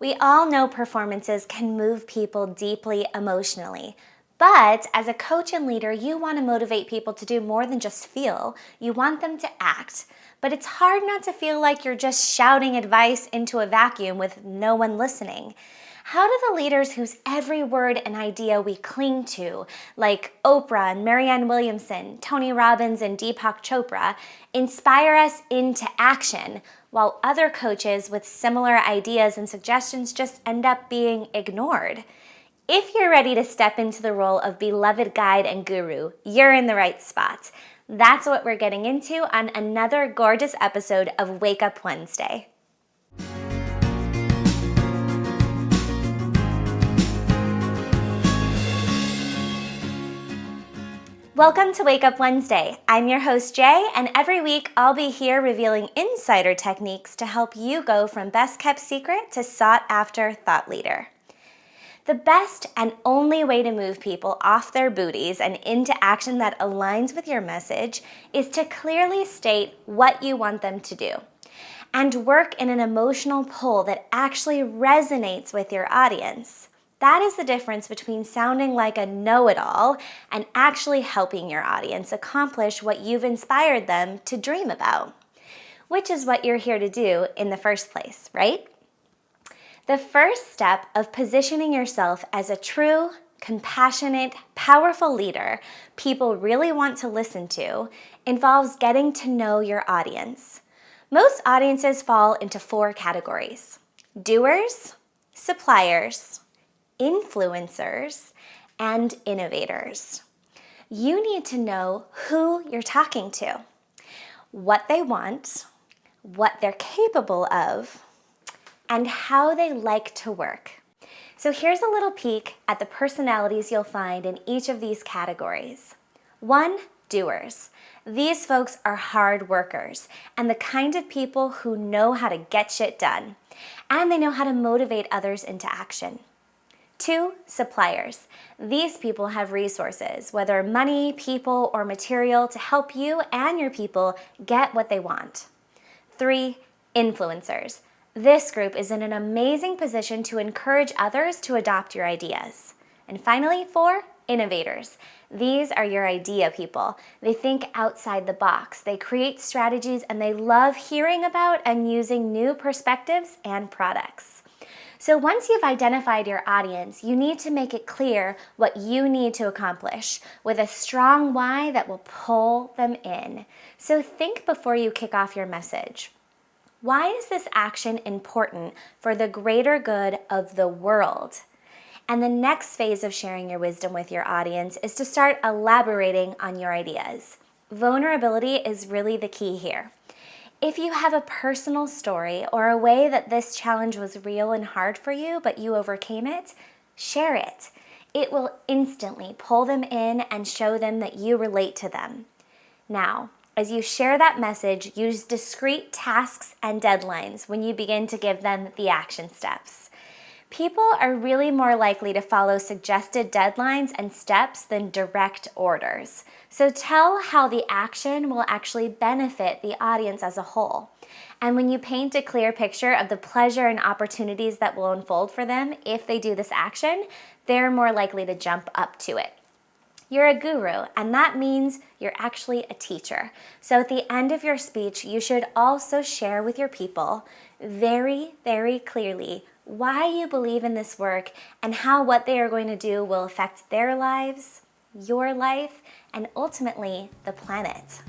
We all know performances can move people deeply emotionally. But as a coach and leader, you want to motivate people to do more than just feel. You want them to act. But it's hard not to feel like you're just shouting advice into a vacuum with no one listening. How do the leaders whose every word and idea we cling to, like Oprah and Marianne Williamson, Tony Robbins and Deepak Chopra, inspire us into action, while other coaches with similar ideas and suggestions just end up being ignored? If you're ready to step into the role of beloved guide and guru, you're in the right spot. That's what we're getting into on another gorgeous episode of Wake Up Wednesday. Welcome to Wake Up Wednesday. I'm your host, Jay, and every week I'll be here revealing insider techniques to help you go from best kept secret to sought after thought leader. The best and only way to move people off their booties and into action that aligns with your message is to clearly state what you want them to do and work in an emotional pull that actually resonates with your audience. That is the difference between sounding like a know-it-all and actually helping your audience accomplish what you've inspired them to dream about, which is what you're here to do in the first place, right? The first step of positioning yourself as a true, compassionate, powerful leader people really want to listen to involves getting to know your audience. Most audiences fall into 4 categories: doers, suppliers, influencers, and innovators. You need to know who you're talking to, what they want, what they're capable of, and how they like to work. So here's a little peek at the personalities you'll find in each of these categories. 1, doers. These folks are hard workers and the kind of people who know how to get shit done, and they know how to motivate others into action. 2, suppliers. These people have resources, whether money, people, or material, to help you and your people get what they want. 3, influencers. This group is in an amazing position to encourage others to adopt your ideas. And finally, 4, innovators. These are your idea people. They think outside the box. They create strategies and they love hearing about and using new perspectives and products. So once you've identified your audience, you need to make it clear what you need to accomplish with a strong why that will pull them in. So think before you kick off your message. Why is this action important for the greater good of the world? And the next phase of sharing your wisdom with your audience is to start elaborating on your ideas. Vulnerability is really the key here. If you have a personal story or a way that this challenge was real and hard for you, but you overcame it, share it. It will instantly pull them in and show them that you relate to them. Now, as you share that message, use discrete tasks and deadlines when you begin to give them the action steps. People are really more likely to follow suggested deadlines and steps than direct orders. So tell how the action will actually benefit the audience as a whole. And when you paint a clear picture of the pleasure and opportunities that will unfold for them if they do this action, they're more likely to jump up to it. You're a guru, and that means you're actually a teacher. So at the end of your speech, you should also share with your people very, very clearly why you believe in this work and how what they are going to do will affect their lives, your life, and ultimately the planet.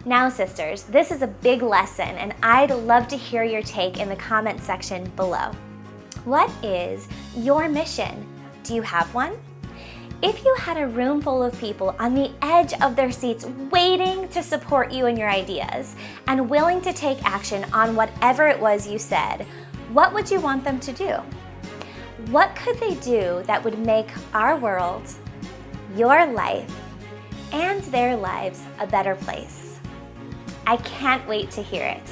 Now, sisters, this is a big lesson, and I'd love to hear your take in the comment section below. What is your mission? Do you have one? If you had a room full of people on the edge of their seats waiting to support you and your ideas and willing to take action on whatever it was you said, what would you want them to do? What could they do that would make our world, your life, and their lives a better place? I can't wait to hear it.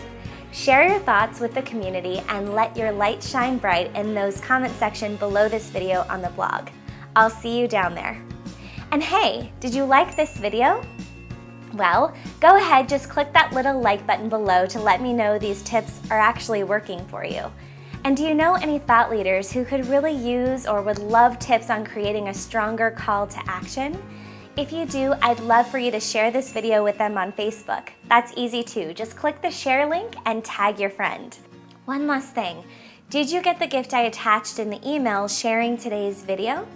Share your thoughts with the community and let your light shine bright in those comment section below this video on the blog. I'll see you down there. And hey, did you like this video? Well, go ahead, just click that little like button below to let me know these tips are actually working for you. And do you know any thought leaders who could really use or would love tips on creating a stronger call to action? If you do, I'd love for you to share this video with them on Facebook. That's easy too. Just click the share link and tag your friend. One last thing. Did you get the gift I attached in the email sharing today's video?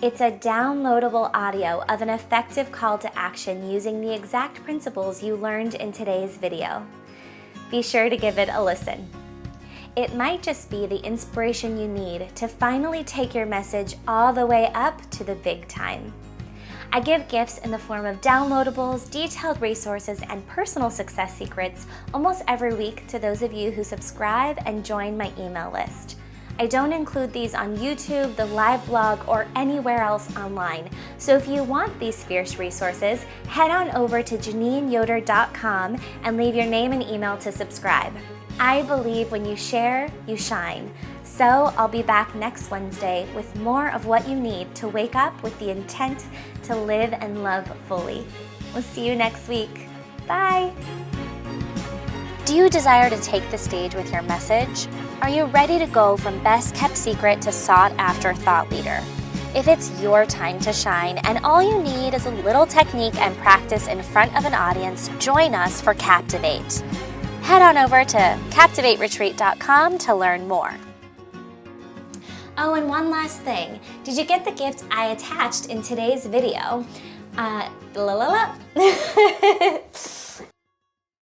It's a downloadable audio of an effective call to action using the exact principles you learned in today's video. Be sure to give it a listen. It might just be the inspiration you need to finally take your message all the way up to the big time. I give gifts in the form of downloadables, detailed resources, and personal success secrets almost every week to those of you who subscribe and join my email list. I don't include these on YouTube, the live blog, or anywhere else online. So if you want these fierce resources, head on over to JanineYoder.com and leave your name and email to subscribe. I believe when you share, you shine. So I'll be back next Wednesday with more of what you need to wake up with the intent to live and love fully. We'll see you next week. Bye. Do you desire to take the stage with your message? Are you ready to go from best kept secret to sought after thought leader? If it's your time to shine and all you need is a little technique and practice in front of an audience, join us for Captivate. Head on over to CaptivateRetreat.com to learn more. Oh, and one last thing. Did you get the gift I attached in today's video?